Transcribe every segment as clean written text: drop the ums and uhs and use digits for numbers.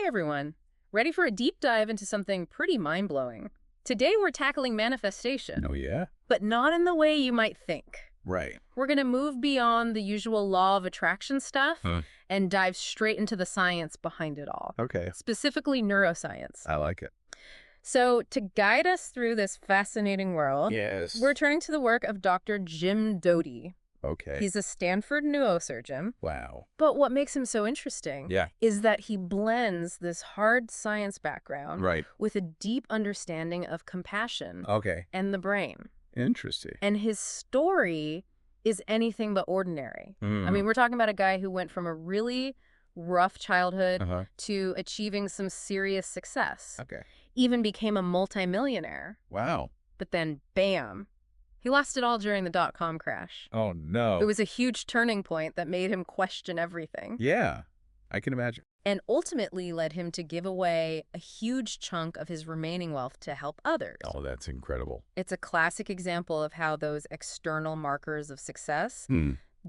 Hey everyone! Ready for a deep dive into something pretty mind-blowing? Today we're tackling manifestation. Oh, yeah? But not in the way you might think. Right. We're going to move beyond the usual law of attraction stuff Huh. and dive straight into the science behind it all. Okay. Specifically neuroscience. I like it. So to guide us through this fascinating world, Yes. we're turning to the work of Dr. Jim Doty. Okay. He's a Stanford neurosurgeon. Wow. But what makes him so interesting is that he blends this hard science background Right. with a deep understanding of compassion Okay. and the brain. Interesting. And his story is anything but ordinary. I mean, we're talking about a guy who went from a really rough childhood to achieving some serious success. Okay. Even became a multimillionaire. Wow. But then, bam, he lost it all during the dot-com crash. Oh, no. It was a huge turning point that made him question everything. Yeah, I can imagine. And ultimately led him to give away a huge chunk of his remaining wealth to help others. Oh, that's incredible. It's a classic example of how those external markers of success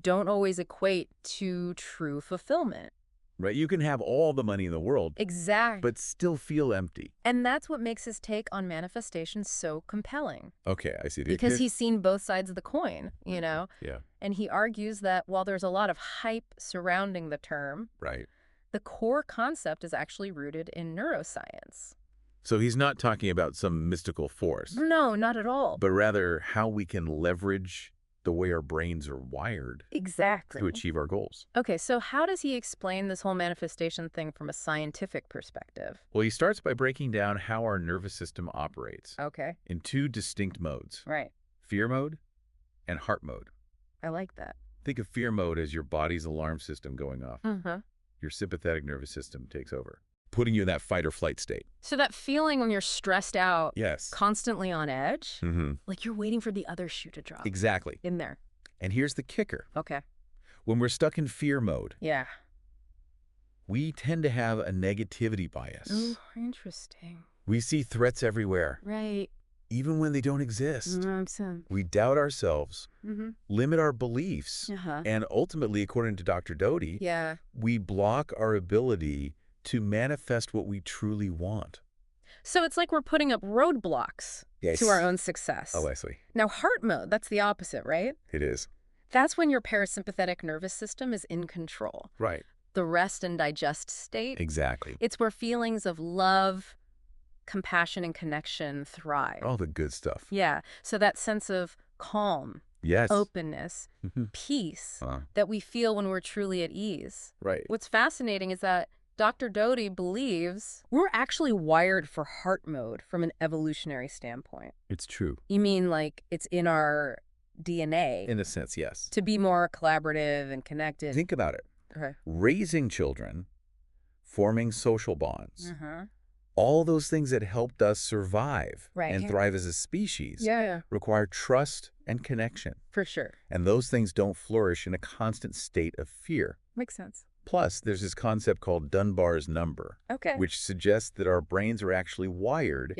don't always equate to true fulfillment. Right. You can have all the money in the world. Exactly. But still feel empty. And that's what makes his take on manifestation so compelling. Okay, I see. Because he's seen both sides of the coin, you know? Yeah. And he argues that while there's a lot of hype surrounding the term, Right. the core concept is actually rooted in neuroscience. So he's not talking about some mystical force. No, not at all. But rather how we can leverage the way our brains are wired Exactly. to achieve our goals. Okay, so how does he explain this whole manifestation thing from a scientific perspective? Well, he starts by breaking down how our nervous system operates Okay. in two distinct modes. Right. Fear mode and heart mode. I like that. Think of fear mode as your body's alarm system going off. Your sympathetic nervous system takes over, putting you in that fight or flight state. So that feeling when you're stressed out, Yes. constantly on edge, like you're waiting for the other shoe to drop. Exactly. In there. And here's the kicker. Okay. When we're stuck in fear mode, Yeah. we tend to have a negativity bias. Oh, interesting. We see threats everywhere, Right. even when they don't exist. Makes sense. We doubt ourselves, limit our beliefs, and ultimately, according to Dr. Doty, Yeah. we block our ability to manifest what we truly want. So it's like we're putting up roadblocks to our own success. Oh, I see. Now, heart mode, that's the opposite, right? It is. That's when your parasympathetic nervous system is in control. Right. The rest and digest state. Exactly. It's where feelings of love, compassion, and connection thrive. All the good stuff. Yeah. So that sense of calm, Yes. openness, peace that we feel when we're truly at ease. Right. What's fascinating is that Dr. Doty believes we're actually wired for heart mode from an evolutionary standpoint. It's true. You mean like it's in our DNA In a sense, yes. to be more collaborative and connected? Think about it. Okay. Raising children, forming social bonds, all those things that helped us survive and thrive as a species require trust and connection. For sure. And those things don't flourish in a constant state of fear. Makes sense. Plus, there's this concept called Dunbar's number, Okay. which suggests that our brains are actually wired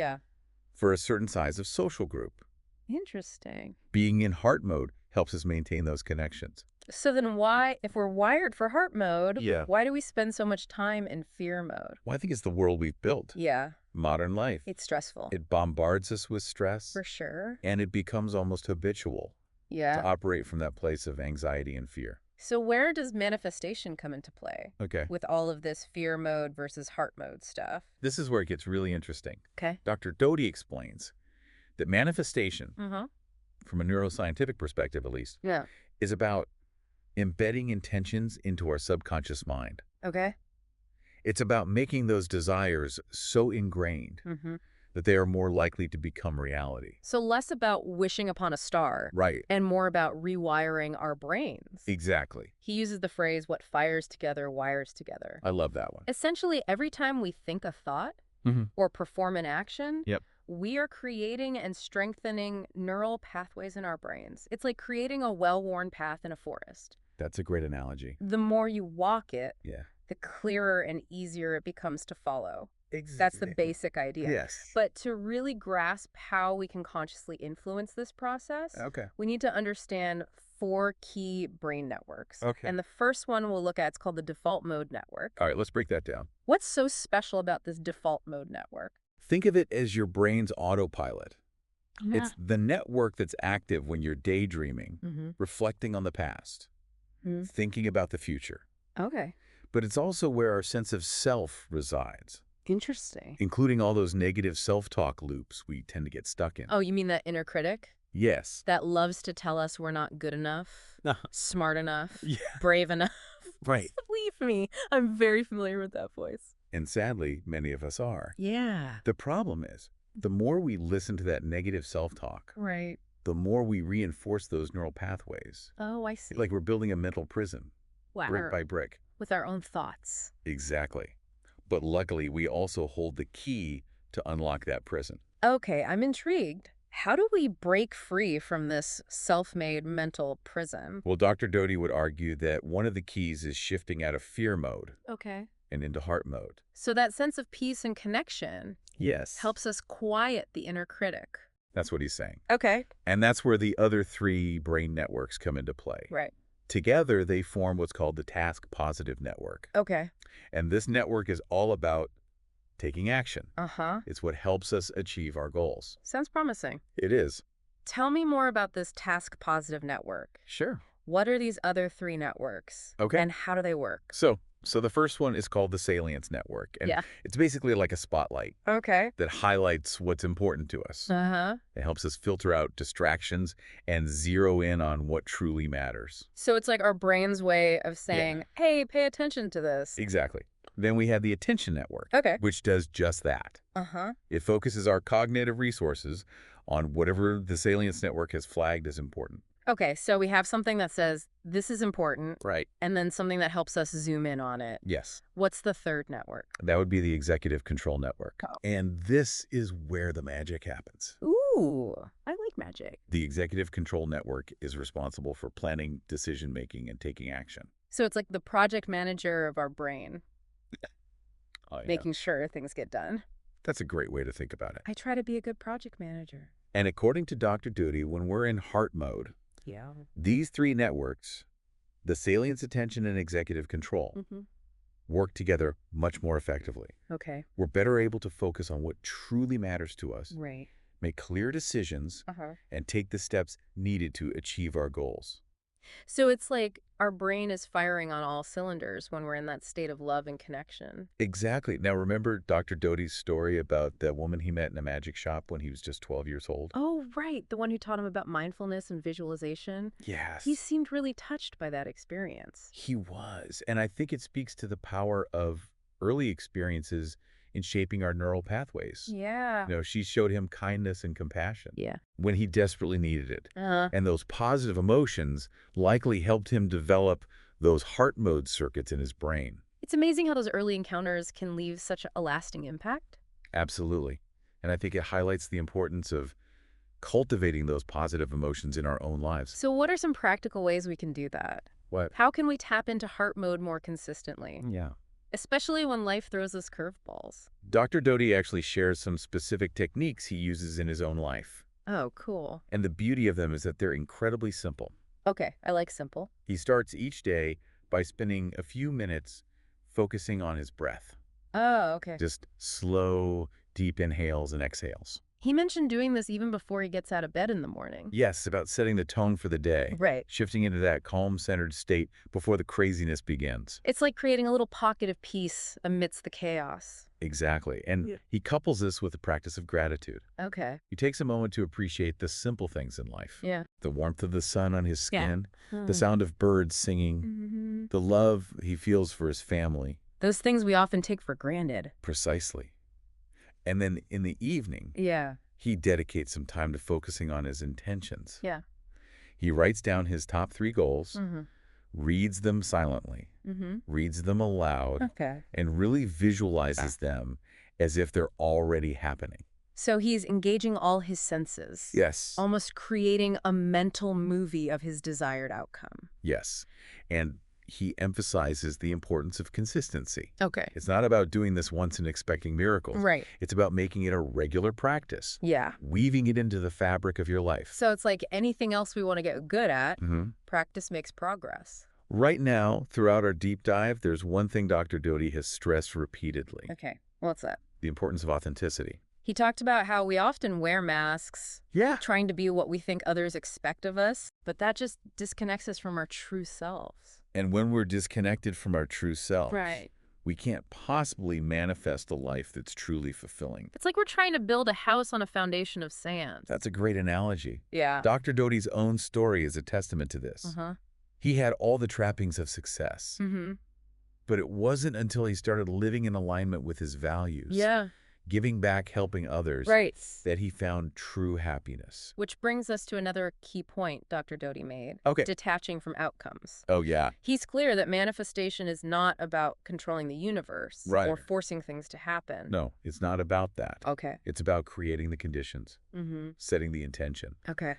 for a certain size of social group. Interesting. Being in heart mode helps us maintain those connections. So then why, if we're wired for heart mode, Yeah. why do we spend so much time in fear mode? Well, I think it's the world we've built. Yeah. Modern life. It's stressful. It bombards us with stress. For sure. And it becomes almost habitual Yeah. to operate from that place of anxiety and fear. So where does manifestation come into play Okay. with all of this fear mode versus heart mode stuff? This is where it gets really interesting. Okay. Dr. Doty explains that manifestation, from a neuroscientific perspective at least, is about embedding intentions into our subconscious mind. Okay. It's about making those desires so ingrained that they are more likely to become reality. So less about wishing upon a star. Right. And more about rewiring our brains. Exactly. He uses the phrase, what fires together, wires together. I love that one. Essentially, every time we think a thought or perform an action, we are creating and strengthening neural pathways in our brains. It's like creating a well-worn path in a forest. That's a great analogy. The more you walk it, Yeah. the clearer and easier it becomes to follow. Exactly. That's the basic idea. Yes. But to really grasp how we can consciously influence this process, we need to understand 4 key brain networks. Okay. And the first one we'll look at is called the default mode network. All right, let's break that down. What's so special about this default mode network? Think of it as your brain's autopilot. Yeah. It's the network that's active when you're daydreaming, reflecting on the past, thinking about the future. Okay. But it's also where our sense of self resides. Interesting. Including all those negative self-talk loops we tend to get stuck in. Oh, you mean that inner critic? Yes. That loves to tell us we're not good enough, smart enough, brave enough. Right. Believe me, I'm very familiar with that voice. And sadly, many of us are. Yeah. The problem is, the more we listen to that negative self-talk, Right. the more we reinforce those neural pathways. Oh, I see. Like we're building a mental prison, brick by brick. With our own thoughts. Exactly. But luckily, we also hold the key to unlock that prison. Okay, I'm intrigued. How do we break free from this self-made mental prison? Well, Dr. Doty would argue that one of the keys is shifting out of fear mode and into heart mode. So that sense of peace and connection helps us quiet the inner critic. That's what he's saying. Okay. And that's where the other 3 brain networks come into play. Right. Together, they form what's called the task positive network. Okay. And this network is all about taking action. Uh-huh. It's what helps us achieve our goals. Sounds promising. It is. Tell me more about this task positive network. Sure. What are these other 3 networks? Okay. And how do they work? So the first one is called the salience network. And it's basically like a spotlight that highlights what's important to us. Uh-huh. It helps us filter out distractions and zero in on what truly matters. So it's like our brain's way of saying, hey, pay attention to this. Exactly. Then we have the attention network, which does just that. Uh-huh. It focuses our cognitive resources on whatever the salience network has flagged as important. Okay, so we have something that says, this is important. Right. And then something that helps us zoom in on it. Yes. What's the third network? That would be the executive control network. Oh. And this is where the magic happens. Ooh, I like magic. The executive control network is responsible for planning, decision-making, and taking action. So it's like the project manager of our brain. Oh, yeah. Making sure things get done. That's a great way to think about it. I try to be a good project manager. And according to Dr. Doty, when we're in heart mode, these 3 networks, the salience, attention, and executive control, work together much more effectively. Okay. We're better able to focus on what truly matters to us, right. Make clear decisions, and take the steps needed to achieve our goals. So it's like our brain is firing on all cylinders when we're in that state of love and connection. Exactly. Now, remember Dr. Doty's story about that woman he met in a magic shop when he was just 12 years old? Oh, right. The one who taught him about mindfulness and visualization. Yes. He seemed really touched by that experience. He was. And I think it speaks to the power of early experiences in shaping our neural pathways. Yeah. You know, she showed him kindness and compassion. Yeah. When he desperately needed it. And those positive emotions likely helped him develop those heart mode circuits in his brain. It's amazing how those early encounters can leave such a lasting impact. Absolutely. And I think it highlights the importance of cultivating those positive emotions in our own lives. So what are some practical ways we can do that? What? How can we tap into heart mode more consistently? Yeah. Especially when life throws us curveballs. Dr. Doty actually shares some specific techniques he uses in his own life. Oh, cool. And the beauty of them is that they're incredibly simple. Okay, I like simple. He starts each day by spending a few minutes focusing on his breath. Oh, okay. Just slow, deep inhales and exhales. He mentioned doing this even before he gets out of bed in the morning. Yes, about setting the tone for the day. Right. Shifting into that calm, centered state before the craziness begins. It's like creating a little pocket of peace amidst the chaos. Exactly. And he couples this with the practice of gratitude. Okay. He takes a moment to appreciate the simple things in life. Yeah. The warmth of the sun on his skin, the sound of birds singing, the love he feels for his family. Those things we often take for granted. Precisely. And then in the evening, he dedicates some time to focusing on his intentions. Yeah. He writes down his top 3 goals, reads them silently, reads them aloud, and really visualizes them as if they're already happening. So he's engaging all his senses. Yes. Almost creating a mental movie of his desired outcome. Yes. And he emphasizes the importance of consistency. Okay. It's not about doing this once and expecting miracles. Right. It's about making it a regular practice. Yeah. Weaving it into the fabric of your life. So it's like anything else we want to get good at, practice makes progress. Right now, throughout our deep dive, there's one thing Dr. Doty has stressed repeatedly. Okay. What's that? The importance of authenticity. He talked about how we often wear masks, trying to be what we think others expect of us, but that just disconnects us from our true selves. And when we're disconnected from our true selves, we can't possibly manifest a life that's truly fulfilling. It's like we're trying to build a house on a foundation of sand. That's a great analogy. Yeah. Dr. Doty's own story is a testament to this. He had all the trappings of success. But it wasn't until he started living in alignment with his values, giving back, helping others, that he found true happiness. Which brings us to another key point Dr. Doty made. Detaching from outcomes. Oh, yeah. He's clear that manifestation is not about controlling the universe or forcing things to happen. No, it's not about that. Okay. It's about creating the conditions, setting the intention,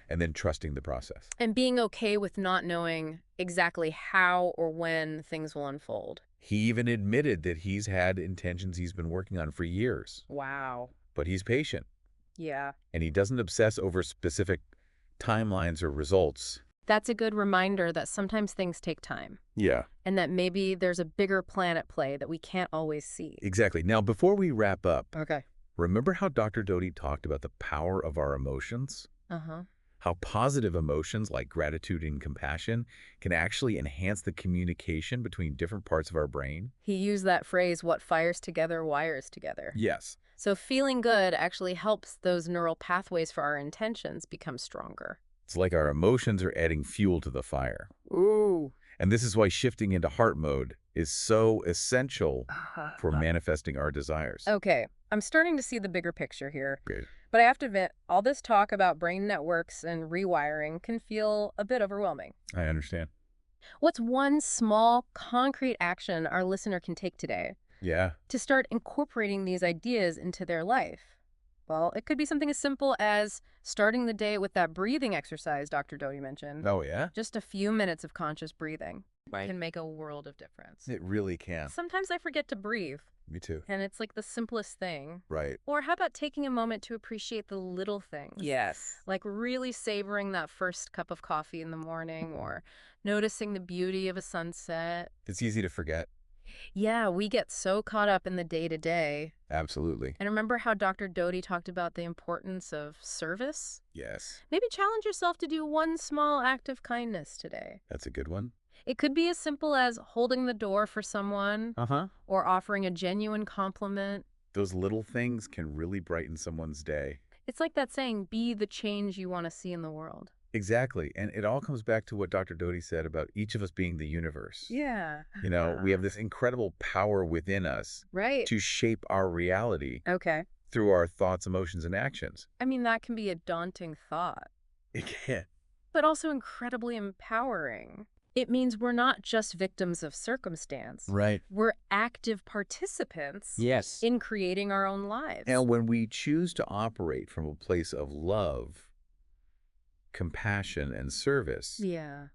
and then trusting the process. And being okay with not knowing exactly how or when things will unfold. He even admitted that he's had intentions he's been working on for years. Wow. But he's patient. Yeah. And he doesn't obsess over specific timelines or results. That's a good reminder that sometimes things take time. Yeah. And that maybe there's a bigger plan at play that we can't always see. Exactly. Now, before we wrap up, remember how Dr. Doty talked about the power of our emotions? How positive emotions like gratitude and compassion can actually enhance the communication between different parts of our brain? He used that phrase, what fires together wires together. Yes. So feeling good actually helps those neural pathways for our intentions become stronger. It's like our emotions are adding fuel to the fire. Ooh. And this is why shifting into heart mode is so essential for manifesting our desires. Okay, I'm starting to see the bigger picture here. Good. But I have to admit, all this talk about brain networks and rewiring can feel a bit overwhelming. I understand. What's one small, concrete action our listener can take today to start incorporating these ideas into their life? Well, it could be something as simple as starting the day with that breathing exercise Dr. Doty mentioned. Oh, yeah? Just a few minutes of conscious breathing can make a world of difference. It really can. Sometimes I forget to breathe. Me too. And it's like the simplest thing. Right. Or how about taking a moment to appreciate the little things? Yes. Like really savoring that first cup of coffee in the morning or noticing the beauty of a sunset. It's easy to forget. Yeah, we get so caught up in the day-to-day. Absolutely. And remember how Dr. Doty talked about the importance of service? Yes. Maybe challenge yourself to do one small act of kindness today. That's a good one. It could be as simple as holding the door for someone or offering a genuine compliment. Those little things can really brighten someone's day. It's like that saying, be the change you want to see in the world. Exactly. And it all comes back to what Dr. Doty said about each of us being the universe. Yeah. You know, we have this incredible power within us to shape our reality through our thoughts, emotions, and actions. I mean, that can be a daunting thought. It can. But also incredibly empowering. It means we're not just victims of circumstance. Right. We're active participants in creating our own lives. And when we choose to operate from a place of love, compassion, and service,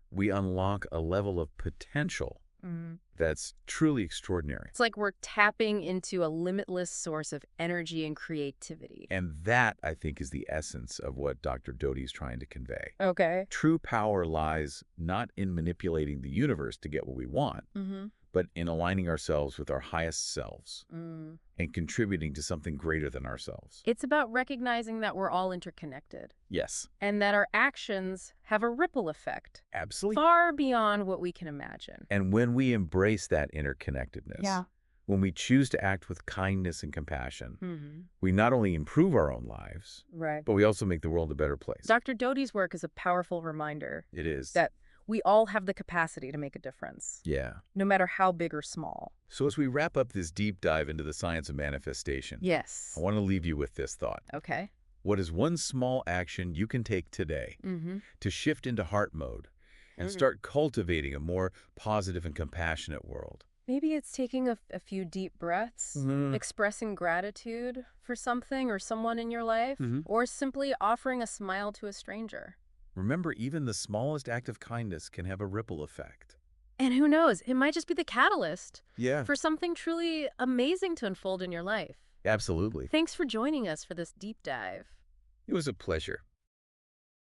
we unlock a level of potential that's truly extraordinary. It's like we're tapping into a limitless source of energy and creativity. And that, I think, is the essence of what Dr. Doty is trying to convey. Okay. True power lies not in manipulating the universe to get what we want, but in aligning ourselves with our highest selves and contributing to something greater than ourselves. It's about recognizing that we're all interconnected. Yes. And that our actions have a ripple effect. Absolutely. Far beyond what we can imagine. And when we embrace that interconnectedness, when we choose to act with kindness and compassion, we not only improve our own lives, but we also make the world a better place. Dr. Doty's work is a powerful reminder. It is. That we all have the capacity to make a difference. Yeah. No matter how big or small. So as we wrap up this deep dive into the science of manifestation, I want to leave you with this thought. Okay. What is one small action you can take today to shift into heart mode and start cultivating a more positive and compassionate world? Maybe it's taking a few deep breaths, expressing gratitude for something or someone in your life, or simply offering a smile to a stranger. Remember, even the smallest act of kindness can have a ripple effect. And who knows, it might just be the catalyst Yeah. for something truly amazing to unfold in your life. Absolutely. Thanks for joining us for this deep dive. It was a pleasure.